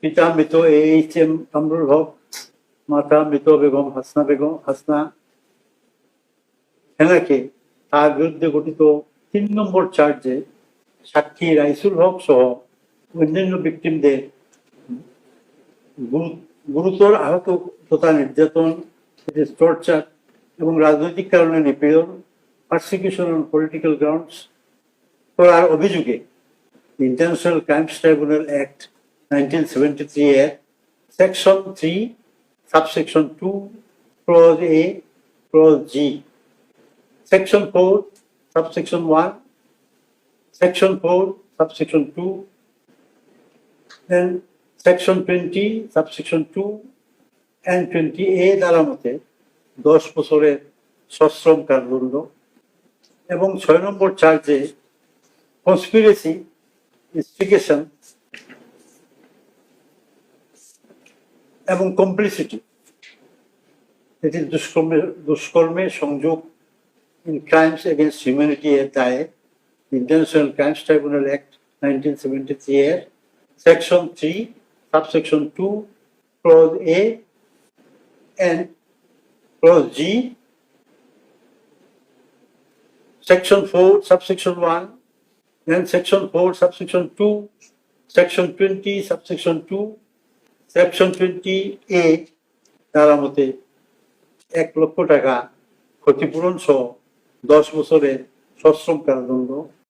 পিতা মৃত AHM কামরুল হক, মাতা মৃত বেগম হাসনা হেনাকে তার বিরুদ্ধে গঠিত 3 নম্বর চার্জে সাক্ষী রাইসুল হক সহ অন্যান্য ভিকটিমদের গুরুতর আহত তথা নির্যাতন, টর্চার এবং রাজনৈতিক কারণে নিপীড়ন, পারসিকিউশন অন পলিটিক্যাল গ্রাউন্ডস করার অভিযোগে ইন্টারন্যাশনাল ক্রাইমস ট্রাইব্যুনাল অ্যাক্ট 1973 এর section 3 subsection 2 clause A clause G, section 4 subsection 1, section 4 subsection 2 and section 20 subsection 2 and 20A দ্বারা মতে 10 বছরের সশ্রম কারাদণ্ড এবং 6 নম্বর চার্জে কনস্পিরেসি, ইনস্টিগেশন এবং কমপ্লিসিটি, এটি দুষ্কর্মে সংযোগ ইন ক্রাইমস এগেনস্ট হিউম্যানিটি এর দায়ে ইন্টারন্যাশনাল ক্রাইমস ট্রাইব্যুনাল অ্যাক্ট 1973 এর section 3 subsection 2 clause A and clause G, section 4 subsection 1 and section 4 subsection 2, section 20 subsection 2, section 20A দ্বারা মতে 1 লক্ষ টাকা ক্ষতিপূরণ সহ 10 বছরের সশ্রম কারাদণ্ড